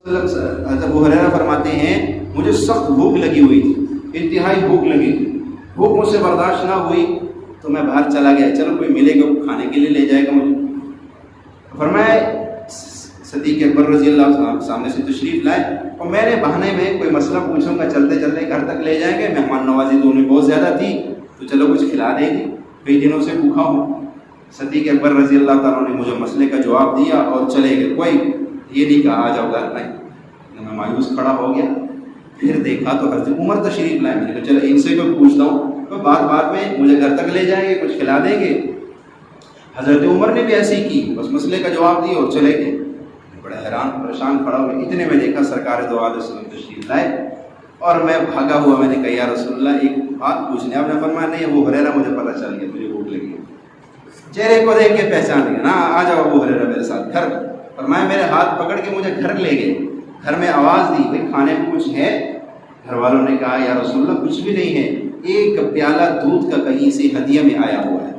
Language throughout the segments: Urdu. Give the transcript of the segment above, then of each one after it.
حضرت ابو ہریرہ فرماتے ہیں مجھے سخت بھوک لگی ہوئی تھی، انتہائی بھوک لگی تھی، بھوک مجھ سے برداشت نہ ہوئی تو میں باہر چلا گیا، چلو کوئی ملے گا کھانے کے لیے لے جائے گا مجھے۔ فرمایا صدیق اکبر رضی اللہ عنہ سامنے سے تشریف لائے اور میں نے بہانے میں کوئی مسئلہ پوچھوں گا، چلتے چلتے گھر تک لے جائیں گے، مہمان نوازی تو انہیں بہت زیادہ تھی تو چلو کچھ کھلا دیں گے، کئی دنوں سے بھوکا ہوں۔ صدیق اکبر رضی اللہ تعالیٰ نے مجھے مسئلے کا جواب دیا اور چلے گئے، کوئی یہ نہیں کہا آ جاؤ گھر، نہیں۔ میں مایوس کھڑا ہو گیا، پھر دیکھا تو حضرت عمر تشریف لائے، میں نے کہا چلو ان سے کوئی پوچھتا ہوں، تو بات میں مجھے گھر تک لے جائیں گے، کچھ کھلا دیں گے۔ حضرت عمر نے بھی ایسے ہی کی، بس مسئلے کا جواب دیا اور چلے گئے۔ بڑے حیران پریشان کھڑا ہو گئے، اتنے میں دیکھا سرکار دو علیہ وسلم تشریف لائے اور میں بھاگا ہوا، میں نے کہا یا رسول اللہ ایک بات پوچھنی ہے۔ آپ نے فرمایا نہیں ابو ہریرہ مجھے پتہ چل گیا، مجھے بھوک لگی، چہرے کو دیکھ کے پہچان گیا نا، آ جاؤ ابو ہریرہ میرے ساتھ گھر۔ فرمایا میرے ہاتھ پکڑ کے مجھے گھر لے گئے، گھر میں آواز دی بھائی کھانے میں کچھ ہے؟ گھر والوں نے کہا یا رسول اللہ کچھ بھی نہیں ہے، ایک پیالہ دودھ کا کہیں سے ہدیہ میں آیا ہوا ہے،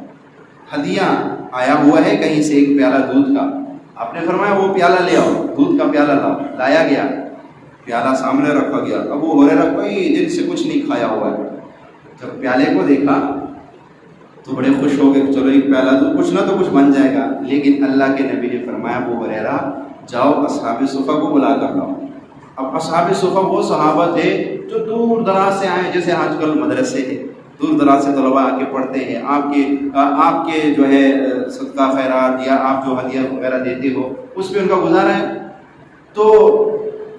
ہدیہ آیا ہوا ہے کہیں سے ایک پیالہ دودھ کا۔ آپ نے فرمایا وہ پیالہ لے آؤ، دودھ کا پیالہ لاؤ، لایا گیا، پیالہ سامنے رکھا گیا۔ ابو ہریرہ کوئی دن سے کچھ نہیں کھایا ہوا ہے، جب پیالے کو دیکھا تو بڑے خوش ہو گئے، چلو ایک پیالہ دودھ کچھ نہ تو کچھ بن جائے گا۔ لیکن اللہ کے نبی نے فرمایا ابو ہریرہ جاؤ اصحاب صفہ کو بلا کر لاؤ۔ اب اصحاب صفہ وہ صحابہ تھے جو دور دراز سے آئے، جیسے آج کل مدرسے ہیں، دور دراز سے طلباء آ کے پڑھتے ہیں، آپ کے جو ہے صدقہ خیرات یا آپ جو ہدیہ وغیرہ دیتے ہو اس پہ ان کا گزارا ہے، تو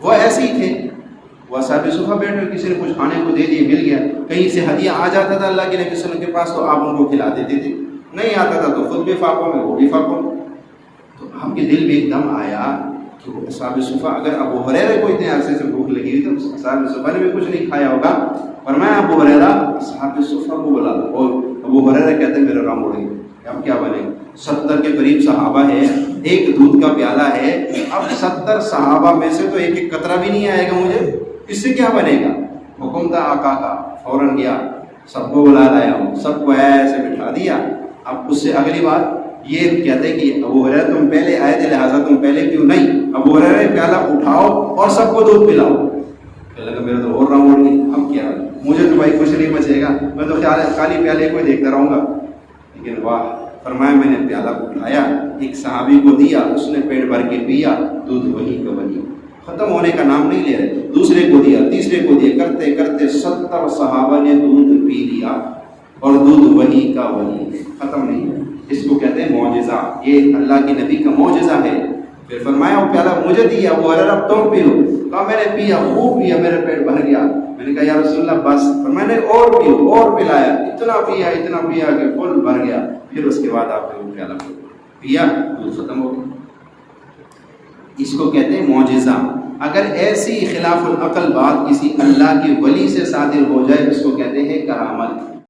وہ ایسے ہی تھے۔ وہ اصحاب صفہ بیٹھے، کسی نے کچھ کھانے کو دے دیے، مل گیا، کہیں سے ہدیہ آ جاتا تھا اللہ کے نبی صلی اللہ علیہ وسلم کے پاس تو آپ ان کو کھلا دیتے تھے، نہیں آتا تھا تو خود بھی فاقوں میں وہ بھی فاقوں میں۔ تو ہم کے دل میں ایک دم آیا کہ وہ اصحاب صفہ، اگر ابو ہریرہ کو اتنے عرصے سے بھوک لگی ہوئی تو اصحاب صفہ نے بھی کچھ نہیں کھایا ہوگا۔ فرمایا ابو ہریرہ اصحاب صفہ کو بلا دو، اور ابو ہریرہ کہتے ہیں میرا رام اڑ گیا، اب کیا بنے؟ 70 کے قریب صحابہ ہے، ایک دودھ کا پیالہ ہے، اب 70 صحابہ میں سے تو ایک ایک قطرہ بھی نہیں آئے گا مجھے، اس سے کیا بنے گا؟ حکم تھا آقا کا، فوراً گیا، سب کو بلا لایا ہوں، سب کو ایسے بٹھا دیا۔ اب اس سے اگلی بات یہ کہتے کہ ابو ہریرہ تم پہلے آئے تھے لہٰذا تم پہلے کیوں نہیں؟ ابو ہریرہ پیالہ اٹھاؤ اور سب کو دودھ پلاؤ۔ کہنے لگا میرا تو اور رام اڑ گئی، اب کیا؟ مجھے تو بھائی کچھ نہیں بچے گا، میں تو خالی پیالے کو دیکھتا رہوں گا۔ لیکن واہ، فرمایا میں نے پیالہ اٹھایا، ایک صحابی کو دیا، اس نے پیٹ بھر کے پیا، دودھ وہی کا وہی، ختم ہونے کا نام نہیں لے رہے۔ دوسرے کو دیا، تیسرے کو دیا، کرتے کرتے 70 صحابہ نے دودھ پی لیا اور دودھ وہی کا وہی، ختم نہیں۔ اس کو کہتے ہیں معجزہ، یہ اللہ کے نبی کا معجزہ ہے۔ پھر فرمایا وہ پیالہ مجھے دیا، ابو ہریرہ اب تم پی لو۔ کہا میں نے پیا، خوب پیا، میرے پیٹ بھر گیا۔ میں نے کہا یا رسول اللہ بس، میں نے اور پیو، اور پلایا، اتنا پیا کہ فل بھر گیا۔ پھر اس کے بعد آپ نے وہ پیالہ پیا، دودھ ختم ہو گیا۔ اس کو کہتے ہیں معجزہ۔ اگر ایسی خلاف العقل بات کسی اللہ کے ولی سے صادر ہو جائے اس کو کہتے ہیں کرامت۔